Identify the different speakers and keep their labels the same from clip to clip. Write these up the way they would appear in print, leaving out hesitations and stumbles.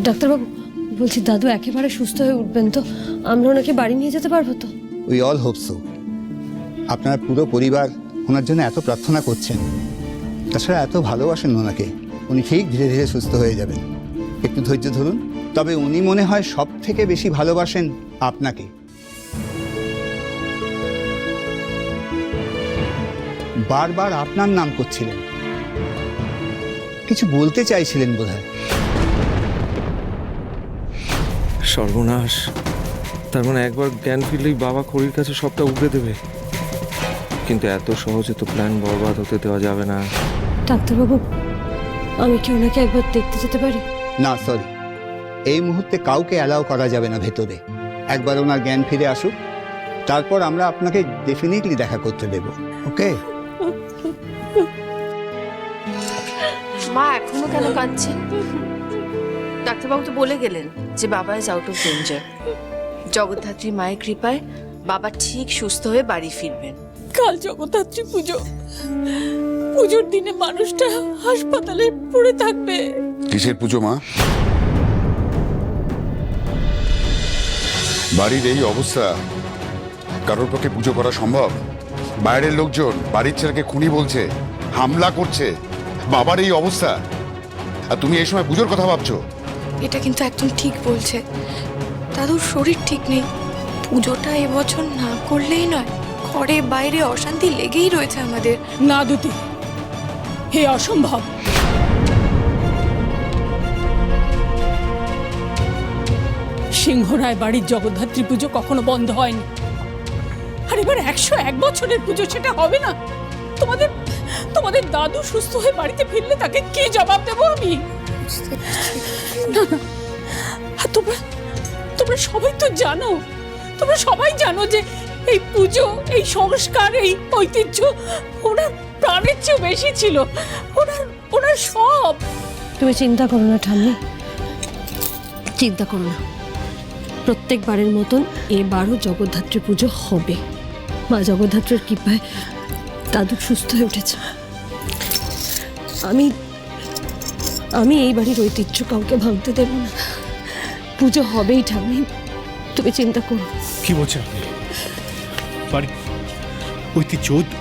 Speaker 1: ডাক্তারবাবু, বলছি দাদু একেবারে সুস্থ হয়ে উঠবেন তো? আমরা ওনাকে বাড়ি নিয়ে যেতে পারবো তো?
Speaker 2: We all hope so. আপনার পুরো পরিবার ওনার জন্য এত প্রার্থনা করছেন, তাছাড়া এত ভালোবাসেন ওনাকে। উনি ঠিক ধীরে ধীরে সুস্থ হয়ে যাবেন, একটু ধৈর্য ধরুন। তবে উনি মনে হয় সব থেকে বেশি ভালোবাসেন আপনাকে। বারবার আপনার নাম করছিলেন, কিছু বলতে চাইছিলেন বোধহয়।
Speaker 3: সর্বনাশ! তার মানে একবার জ্ঞান ফিরলেই বাবা খড়ির কাছে সবটা উগড়ে দেবে। কিন্তু এত সহজে তো প্ল্যান বরবাদ হতে দেওয়া যাবে না।
Speaker 1: ডাক্তারবাবু, আমি কি ওনাকে একবার দেখতে যেতে পারি?
Speaker 2: না সরি, এই মুহূর্তে কাউকে অ্যালাউ করা যাবে না ভেতরে। একবার ওনার জ্ঞান ফিরে আসুক, তারপর আমরা আপনাকে ডেফিনেটলি দেখা করতে দেব। ওকে?
Speaker 4: মা এখনো কেন কাঁদছেন? ডাক্তারবাবু তো বলে গেলেন যে বাবা is out of danger. Jagaddhatri মায়ের কৃপায় বাবা ঠিক সুস্থ হয়ে বাড়ি ফিরবেন।
Speaker 5: কাল জগদ্ধাত্রী পুজো, পুজোর দিনে মানুষটা হাসপাতালে পড়ে থাকবে।
Speaker 6: কিসের পুজো মা? বাড়ির এই অবস্থা, কারোর পক্ষে পুজো করা সম্ভব? বাইরের লোকজন বাড়ির ছেলেকে খুনি বলছে, হামলা করছে, বাবার এই অবস্থা, আর তুমি এই সময় পুজোর কথা ভাবছো?
Speaker 7: এটা কিন্তু একদম ঠিক বলছে। দাদুর শরীর ঠিক নেই, পুজোটা এবছর না করলেই নয়। ঘরে বাইরে অশান্তি লেগেই রয়েছে আমাদের।
Speaker 5: না দুটি, হে অসম্ভব। সিংহরায় বাড়ির জগদ্ধাত্রী পুজো কখনো বন্ধ হয়নি, আর এবার 101 বছরের পুজো, সেটা হবে না? তোমাদের তোমাদের দাদু সুস্থ হয়ে বাড়িতে ফিরলে তাকে কি জবাব দেবো আমি? না না, আর তোমরা তোমরা সবাই তো জানো, তোমরা সবাই জানো যে এই পুজো, এই সংস্কার, এই ঐতিহ্য ওনার প্রাণের চেয়ে বেশি ছিল। ওনার সব।
Speaker 1: তুমি চিন্তা করো না ঠাম্মি, চিন্তা করো না। প্রত্যেকবারের মতন এবারও জগদ্ধাত্রী পুজো হবে। মা জগদ্ধাত্রীর কৃপায় দাদু সুস্থ হয়ে উঠেছে। আমি আমি এই বাড়ির ঐতিহ্য কাউকে ভাঙতে দেব না। পুজো হবেই ঠাম্মি, তুমি চিন্তা করো।
Speaker 8: কি বলছেন আপনি? বাড়ি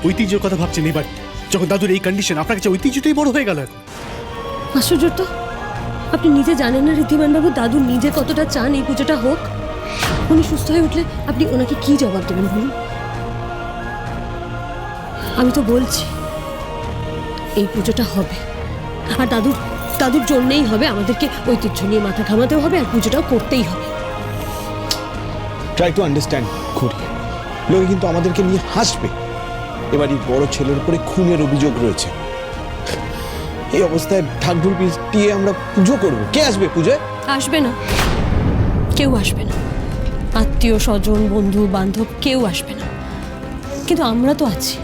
Speaker 8: ঐতিহ্যের কথা ভাবছেন? এবার যখন দাদুর এই কন্ডিশন, আপনার কাছে ঐতিহ্যটাই বড় হয়ে গেল।
Speaker 1: আশ্চর্য তো, আপনি নিজে জানেন না ঋদ্ধিমান বাবু দাদু নিজে কতটা চান এই পুজোটা হোক। উনি সুস্থ হয়ে উঠলে আপনি ওনাকে কি জবাব দেবেন বলুন? আমি তো বলছি এই পুজোটা হবে, আর দাদুর জন্যেই হবে। আমাদেরকে ঐতিহ্য নিয়ে মাথা ঘামাতেও হবে, আর পুজোটাও করতেই হবে।
Speaker 9: ট্রাই টু আন্ডারস্ট্যান্ড করি। লোকে কিন্তু আমাদেরকে নিয়ে হাসবে। এবারই বড় ছেলের উপরে খুনের অভিযোগ রয়েছে। এই অবস্থায় ঢাকঢোল পিটিয়ে আমরা পুজো করব? কে আসবে পুজোয়?
Speaker 1: আসবে না, কেউ আসবে না। আত্মীয় স্বজন, বন্ধু বান্ধব কেউ আসবে না, কিন্তু আমরা তো আছি।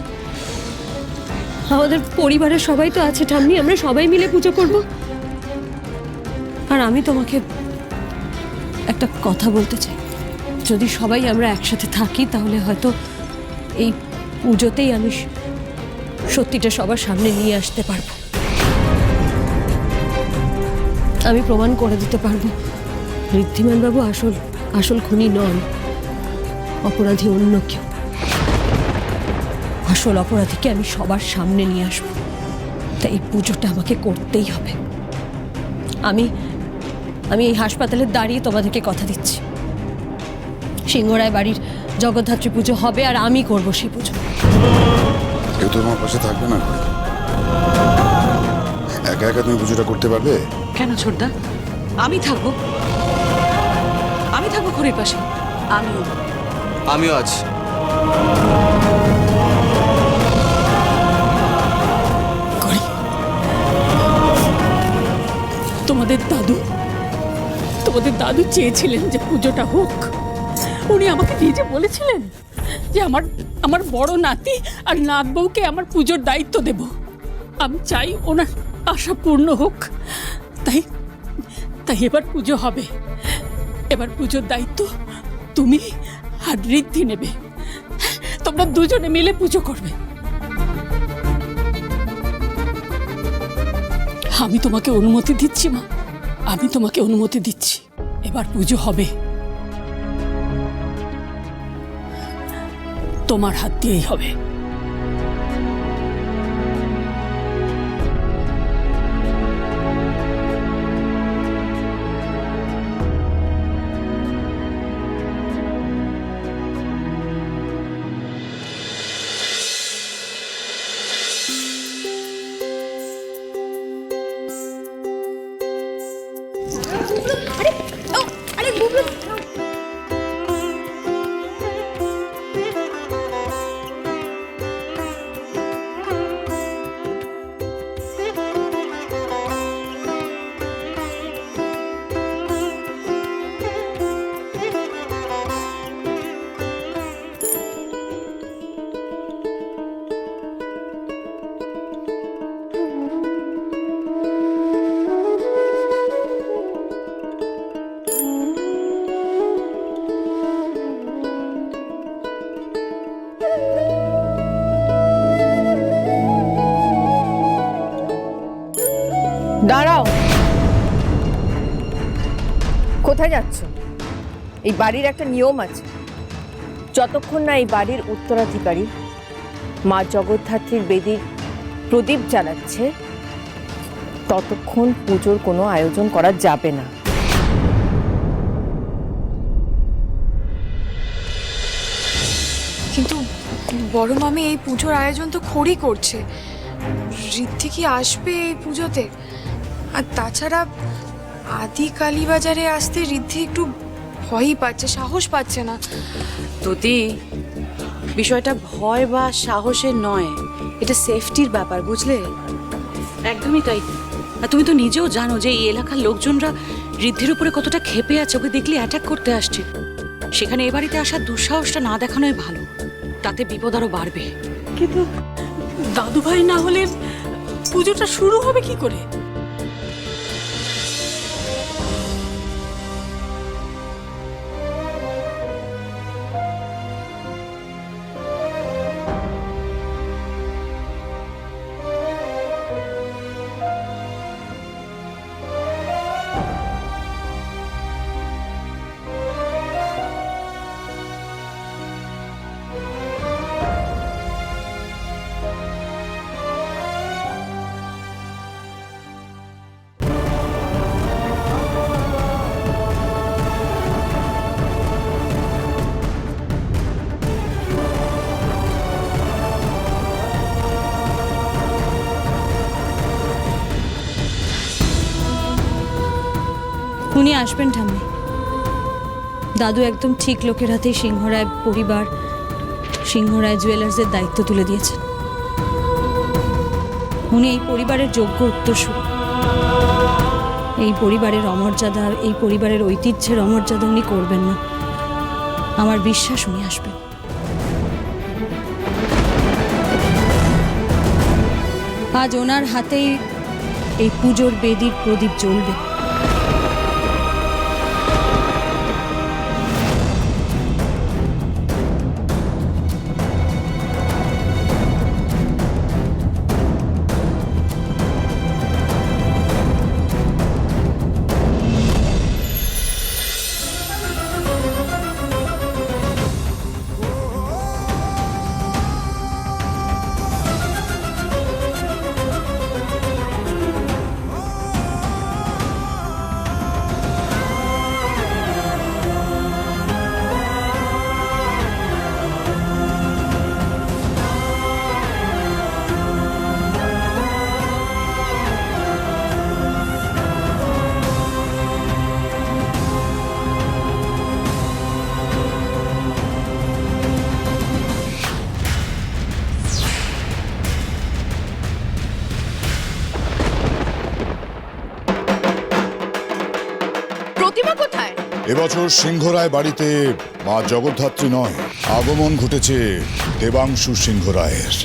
Speaker 1: আমাদের পরিবারের সবাই তো আছে ঠাম্মি, আমরা সবাই মিলে পুজো করব। আর আমি তোমাকে একটা কথা বলতে চাই, যদি সবাই আমরা একসাথে থাকি তাহলে হয়তো এই পুজোতেই আমি সত্যিটা সবার সামনে নিয়ে আসতে পারবো। আমি প্রমাণ করে দিতে পারবো ঋদ্ধিমান বাবু আসল খুনি নন, অপরাধী অন্য কেউ। আসল অপরাধীকে আমি সবার সামনে নিয়ে আসবো, তাই এই পুজোটা আমাকে করতেই হবে। আমি এই হাসপাতালে দাঁড়িয়ে তোমাদেরকে কথা দিচ্ছি, সিংহরায় বাড়ির জগদ্ধাত্রী পুজো হবে, আর আমি করব সেই পুজো।
Speaker 6: কেউ তো তোমার পাশে থাকবে না। একা একা তুমি পুজোটা করতে পারবে?
Speaker 5: কেন ছোটদা, আমি থাকবো খড়ির পাশে।
Speaker 3: আমিও আছি।
Speaker 5: তোমাদের দাদু চেয়েছিলেন যে পুজোটা হোক। উনি আমাকে নিজে বলেছিলেন যে আমার বড় নাতি আর নাত বউকে আমার পুজোর দায়িত্ব দেব। আমি চাই ওনার আশা পূর্ণ হোক, তাই এবার পুজো হবে। এবার পুজোর দায়িত্ব তুমি আর ঋদ্ধি নেবে। তোমরা দুজনে মিলে পুজো করবে। আমি তোমাকে অনুমতি দিচ্ছি মা, আমি তোমাকে অনুমতি দিচ্ছি, এবার পুজো হবে, তোমার হাত দিয়েই হবে।
Speaker 4: দাঁড়াও, কোথায় যাচ্ছ? এই বাড়ির একটা নিয়ম আছে, যতক্ষণ না এই বাড়ির উত্তরাধিকারী মা জগদ্ধাত্রীর বেদির প্রদীপ জ্বালাচ্ছে ততক্ষণ পুজোর কোনো আয়োজন করা যাবে না।
Speaker 7: কিন্তু বড় মামি, এই পুজোর আয়োজন তো খড়ি করছে, ঋদ্ধি কি আসবে এই পুজোতে? আর তাছাড়া আদি কালীবাজারে আসতে ঋদ্ধি একটু ভয়ই পাচ্ছে, সাহস পাচ্ছে না।
Speaker 10: তুতি, বিষয়টা ভয় বা সাহসের নয়, এটা সেফটির ব্যাপার, বুঝলে? একদমই তাই। আর তুমি তো নিজেও জানো যে এই এলাকার লোকজনরা ঋদ্ধির উপরে কতটা ক্ষেপে আছে, ওকে দেখলে অ্যাটাক করতে আসছে। সেখানে এ বাড়িতে আসার দুঃসাহসটা না দেখানোই ভালো, তাতে বিপদ আরো বাড়বে।
Speaker 5: কিন্তু দাদু ভাই না হলে পুজোটা শুরু হবে কি করে?
Speaker 1: উনি আসবেন ঠাম্মি। দাদু একদম ঠিক লোকের হাতেই সিংহরায় পরিবার, সিংহরায় জুয়েলার্সের দায়িত্ব তুলে দিয়েছেন। উনি এই পরিবারের যোগ্য উত্তরসূরি। এই পরিবারের অমর্যাদা, এই পরিবারের ঐতিহ্যের অমর্যাদা উনি করবেন না। আমার বিশ্বাস উনি আসবেন। আজ ওনার হাতেই এই পুজোর বেদির প্রদীপ জ্বলবে।
Speaker 6: এবছর সিংহরায় বাড়িতে মা জগদ্ধাত্রী নয়, আগমন ঘটেছে দেবাংশু সিংহরায়ের।